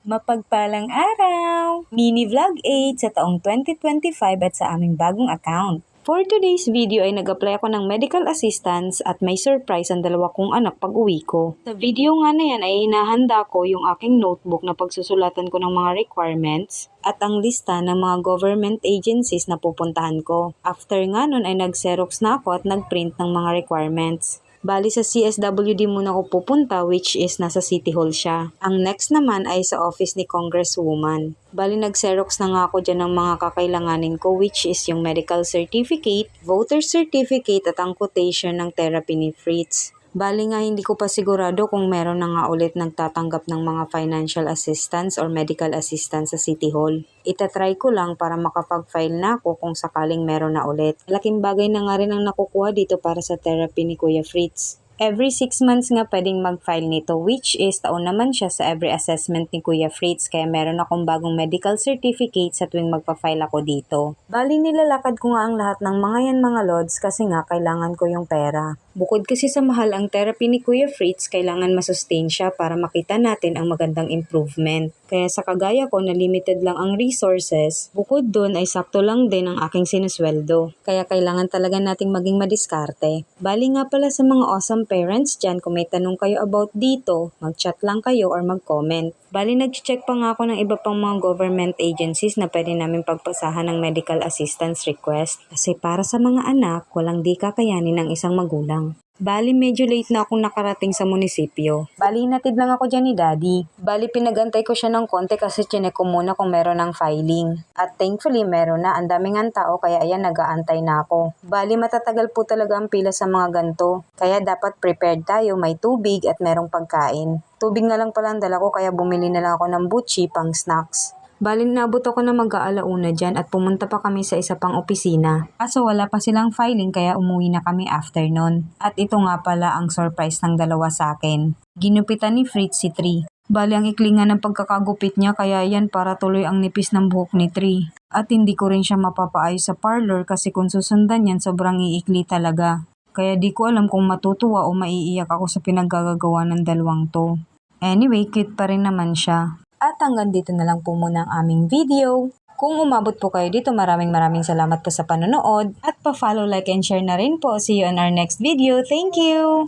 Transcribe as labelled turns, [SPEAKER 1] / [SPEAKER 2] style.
[SPEAKER 1] Mapagpalang araw! Mini Vlog 8 sa taong 2025 at sa aming bagong account. For today's video ay nag-apply ako ng medical assistance at may surprise ang dalawa kong anak pag uwi ko. Sa video nga na yan ay hinahanda ko yung aking notebook na pagsusulatan ko ng mga requirements at ang lista ng mga government agencies na pupuntahan ko. After nga nun ay nag-xerox na ako at nag-print ng mga requirements. Bali sa CSWD muna ako pupunta which is nasa City Hall siya. Ang next naman ay sa office ni Congresswoman. Bali nag-xerox na nga ako dyan ng mga kakailanganin ko which is yung medical certificate, voter certificate at ang quotation ng therapy ni Fritz. Bali nga hindi ko pa sigurado kung meron na nga ulit nagtatanggap ng mga financial assistance or medical assistance sa City Hall. Itatry ko lang para makapag-file na ako kung sakaling meron na ulit. Laking bagay na nga rin ang nakukuha dito para sa therapy ni Kuya Fritz. Every 6 months nga pwedeng mag-file nito which is taon naman siya sa every assessment ni Kuya Fritz kaya meron akong bagong medical certificate sa tuwing magpa-file ako dito. Bali nilalakad ko nga ang lahat ng mga yan mga lods kasi nga kailangan ko yung pera. Bukod kasi sa mahal ang therapy ni Kuya Fritz, kailangan masustain siya para makita natin ang magandang improvement. Kaya sa kagaya ko na limited lang ang resources, bukod dun ay sakto lang din ang aking sinusweldo. Kaya kailangan talaga nating maging madiskarte. Bali nga pala sa mga awesome parents dyan, kung may tanong kayo about dito, mag-chat lang kayo or mag-comment. Bali nag-check pa nga ako ng iba pang mga government agencies na pwede namin pagpasahan ng medical assistance request. Kasi para sa mga anak, walang di kakayanin ng isang magulang. Bali medyo late na akong nakarating sa munisipyo. Bali natid lang ako dyan ni Daddy. Bali pinagantay ko siya ng konti kasi chinek ko muna kung meron ng filing. At thankfully meron na, ang daming ang tao kaya ayan nag-aantay na ako. Bali matatagal po talaga ang pila sa mga ganto. Kaya dapat prepared tayo, may tubig at merong pagkain. Tubig na lang pala ang dala ko kaya bumili na lang ako ng butchi pang snacks. Bali nabot ako na mag-aalauna dyan at pumunta pa kami sa isa pang opisina. Kaso wala pa silang filing kaya umuwi na kami after nun. At ito nga pala ang surprise ng dalawa sa akin. Ginupitan ni Fritz si Tri. Bali ang ikli nga ng pagkakagupit niya kaya yan para tuloy ang nipis ng buhok ni Tri. At hindi ko rin siya mapapaayos sa parlor kasi kung susundan yan sobrang iikli talaga. Kaya di ko alam kung matutuwa o maiiyak ako sa pinaggagawa ng dalawang to. Anyway, cute pa rin naman siya. At hanggang dito na lang po muna ang aming video. Kung umabot po kayo dito, maraming salamat po sa panonood. At pa-follow, like, and share na rin po. See you on our next video. Thank you!